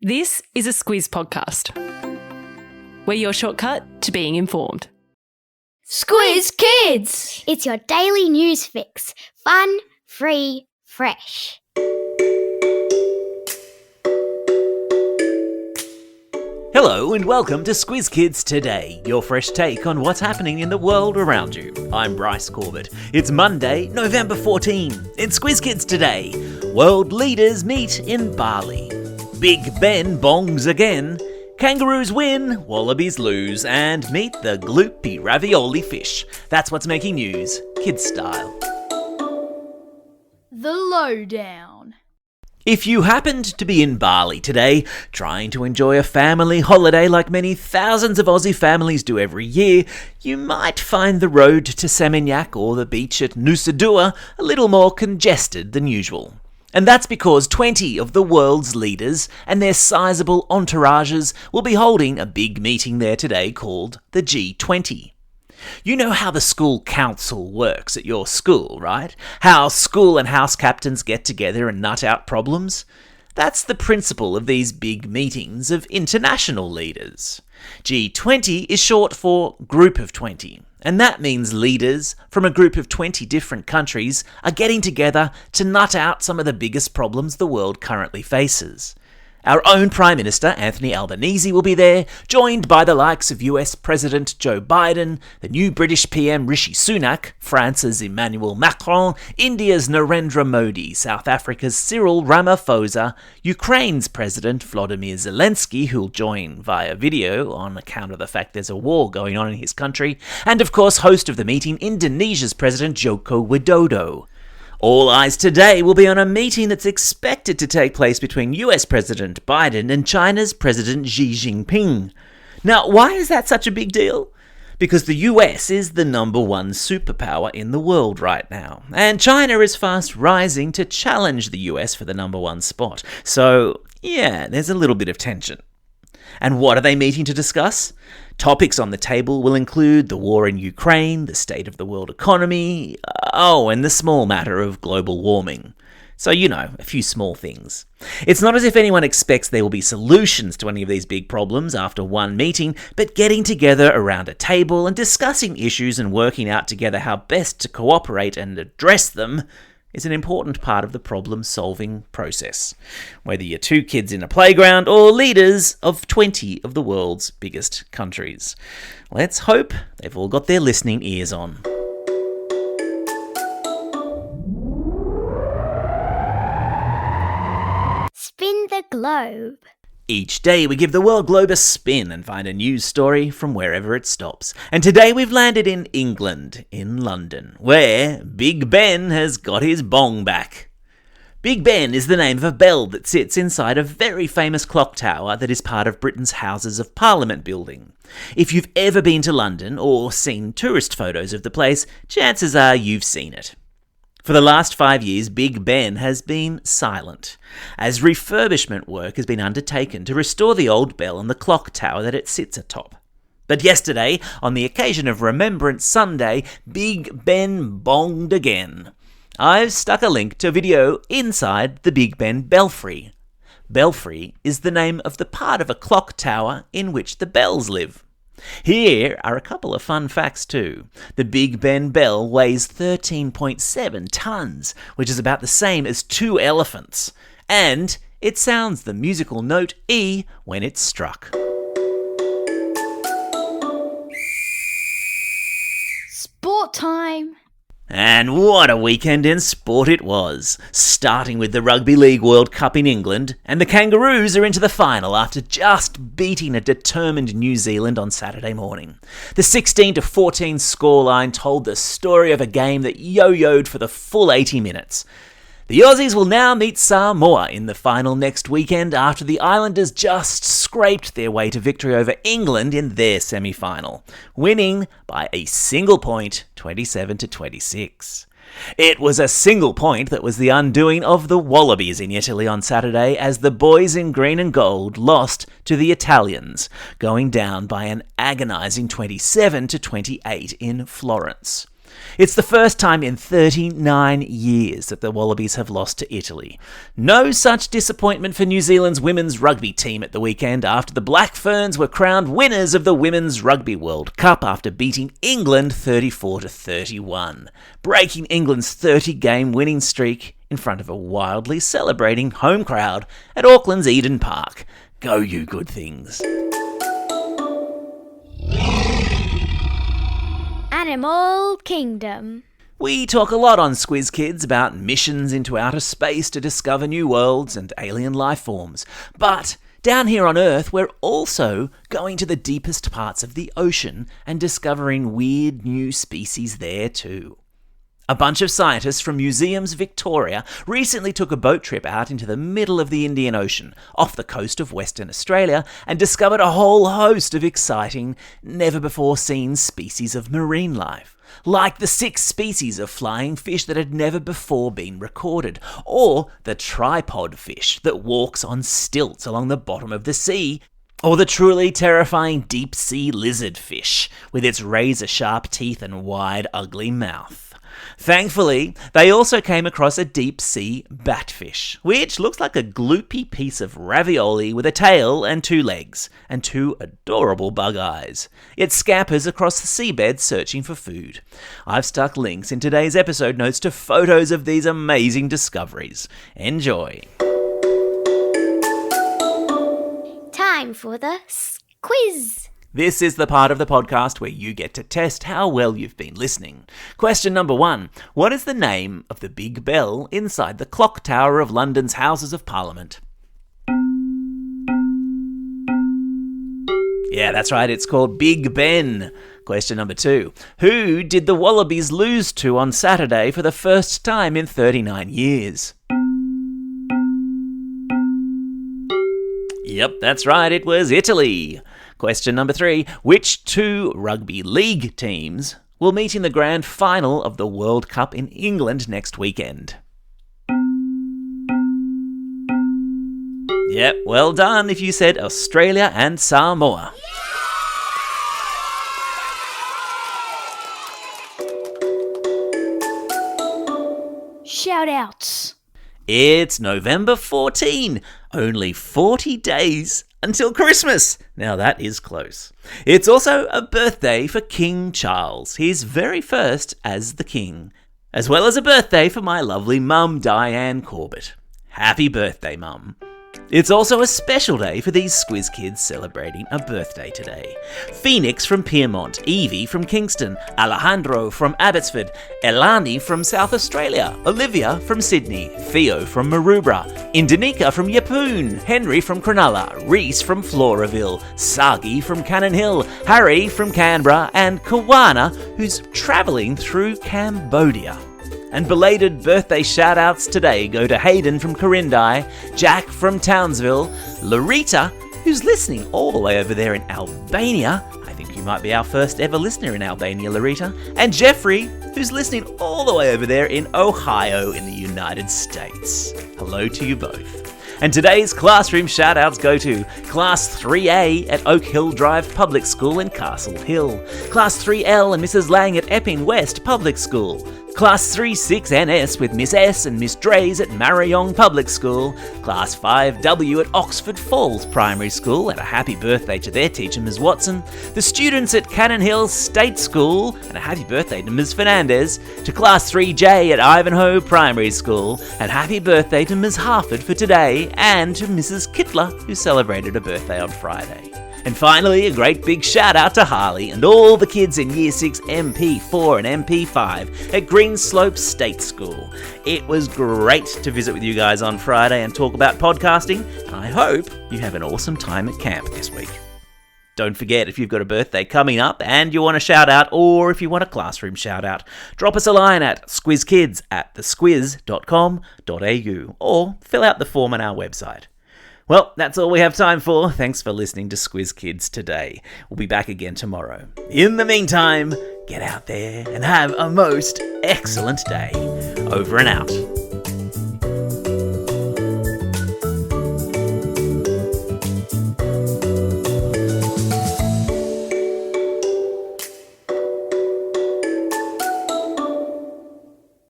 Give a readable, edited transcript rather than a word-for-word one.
This is a Squiz podcast. We're your shortcut to being informed. Squiz Kids! It's your daily news fix. Fun, free, fresh. Hello and welcome to Squiz Kids Today, your fresh take on what's happening in the world around you. I'm Bryce Corbett. It's Monday, November 14. In Squiz Kids Today, world leaders meet in Bali. Big Ben bongs again. Kangaroos win, Wallabies lose, and meet the Gloopy ravioli fish. That's what's making news, kids style. The lowdown. If you happened to be in Bali today, trying to enjoy a family holiday like many thousands of Aussie families do every year, you might find the road to Seminyak or the beach at Nusa Dua a little more congested than usual. And that's because 20 of the world's leaders and their sizable entourages will be holding a big meeting there today called the G20. You know how the school council works at your school, right? How school and house captains get together and nut out problems? That's the principle of these big meetings of international leaders. G20 is short for Group of 20, and that means leaders from a group of 20 different countries are getting together to nut out some of the biggest problems the world currently faces. Our own Prime Minister, Anthony Albanese, will be there, joined by the likes of US President Joe Biden, the new British PM Rishi Sunak, France's Emmanuel Macron, India's Narendra Modi, South Africa's Cyril Ramaphosa, Ukraine's President Volodymyr Zelensky, who'll join via video on account of the fact there's a war going on in his country, and of course host of the meeting, Indonesia's President Joko Widodo. All eyes today will be on a meeting that's expected to take place between US President Biden and China's President Xi Jinping. Now, why is that such a big deal? Because the US is the number one superpower in the world right now, and China is fast rising to challenge the US for the number one spot. So, yeah, there's a little bit of tension. And what are they meeting to discuss? Topics on the table will include the war in Ukraine, the state of the world economy, and the small matter of global warming. So, a few small things. It's not as if anyone expects there will be solutions to any of these big problems after one meeting, but getting together around a table and discussing issues and working out together how best to cooperate and address them is an important part of the problem-solving process, whether you're two kids in a playground or leaders of 20 of the world's biggest countries. Let's hope they've all got their listening ears on. Spin the globe. Each day we give the world globe a spin and find a news story from wherever it stops. And today we've landed in England, in London, where Big Ben has got his bong back. Big Ben is the name of a bell that sits inside a very famous clock tower that is part of Britain's Houses of Parliament building. If you've ever been to London or seen tourist photos of the place, chances are you've seen it. For the last 5 years, Big Ben has been silent, as refurbishment work has been undertaken to restore the old bell and the clock tower that it sits atop. But yesterday, on the occasion of Remembrance Sunday, Big Ben bonged again. I've stuck a link to a video inside the Big Ben belfry. Belfry is the name of the part of a clock tower in which the bells live. Here are a couple of fun facts too. The Big Ben bell weighs 13.7 tons, which is about the same as 2 elephants. And it sounds the musical note E when it's struck. Sport time. And what a weekend in sport it was, starting with the Rugby League World Cup in England, and the Kangaroos are into the final after just beating a determined New Zealand on Saturday morning. The 16-14 scoreline told the story of a game that yo-yoed for the full 80 minutes. The Aussies will now meet Samoa in the final next weekend after the Islanders just scraped their way to victory over England in their semi-final, winning by a single point, 27-26. It was a single point that was the undoing of the Wallabies in Italy on Saturday as the boys in green and gold lost to the Italians, going down by an agonising 27-28 in Florence. It's the first time in 39 years that the Wallabies have lost to Italy. No such disappointment for New Zealand's women's rugby team at the weekend after the Black Ferns were crowned winners of the Women's Rugby World Cup after beating England 34-31, breaking England's 30-game winning streak in front of a wildly celebrating home crowd at Auckland's Eden Park. Go you good things. Animal Kingdom. We talk a lot on Squiz Kids about missions into outer space to discover new worlds and alien life forms. But down here on Earth, we're also going to the deepest parts of the ocean and discovering weird new species there too. A bunch of scientists from Museums Victoria recently took a boat trip out into the middle of the Indian Ocean, off the coast of Western Australia, and discovered a whole host of exciting, never-before-seen species of marine life, like the 6 species of flying fish that had never before been recorded, or the tripod fish that walks on stilts along the bottom of the sea, or the truly terrifying deep-sea lizardfish with its razor-sharp teeth and wide, ugly mouth. Thankfully, they also came across a deep-sea batfish, which looks like a gloopy piece of ravioli with a tail and 2 legs, and 2 adorable bug eyes. It scampers across the seabed searching for food. I've stuck links in today's episode notes to photos of these amazing discoveries. Enjoy. Time for the quiz. This is the part of the podcast where you get to test how well you've been listening. Question number 1. What is the name of the big bell inside the clock tower of London's Houses of Parliament? Yeah, that's right, it's called Big Ben. Question number 2. Who did the Wallabies lose to on Saturday for the first time in 39 years? Yep, that's right, it was Italy. Question number 3. Which 2 rugby league teams will meet in the grand final of the World Cup in England next weekend? Yep, well done if you said Australia and Samoa. Shout outs. It's November 14. Only 40 days until Christmas. Now that is close. It's also a birthday for King Charles, his very first as the king, as well as a birthday for my lovely mum, Diane Corbett. Happy birthday, Mum. It's also a special day for these Squiz kids celebrating a birthday today. Phoenix from Pyrmont, Evie from Kingston, Alejandro from Abbotsford, Elani from South Australia, Olivia from Sydney, Theo from Maroubra, Indonesia from Yeppoon, Henry from Cronulla, Reese from Floraville, Sagi from Cannon Hill, Harry from Canberra, and Kawana, who's travelling through Cambodia. And belated birthday shout-outs today go to Hayden from Corindai, Jack from Townsville, Larita, who's listening all the way over there in Albania. I think you might be our first ever listener in Albania, Larita. And Jeffrey, who's listening all the way over there in Ohio in the United States. Hello to you both. And today's classroom shout-outs go to Class 3A at Oak Hill Drive Public School in Castle Hill, Class 3L and Mrs. Lang at Epping West Public School, Class 36NS with Miss S and Miss Drays at Marayong Public School, Class 5W at Oxford Falls Primary School, and a happy birthday to their teacher, Ms. Watson, the students at Cannon Hill State School, and a happy birthday to Ms. Fernandez, to Class 3J at Ivanhoe Primary School, and happy birthday to Ms. Harford for today, and to Mrs. Kittler, who celebrated a birthday on Friday. And finally, a great big shout out to Harley and all the kids in Year 6 MP4 and MP5 at Greenslope State School. It was great to visit with you guys on Friday and talk about podcasting, and I hope you have an awesome time at camp this week. Don't forget, if you've got a birthday coming up and you want a shout out, or if you want a classroom shout out, drop us a line at squizkids@thesquiz.com.au or fill out the form on our website. Well, that's all we have time for. Thanks for listening to Squiz Kids today. We'll be back again tomorrow. In the meantime, get out there and have a most excellent day. Over and out.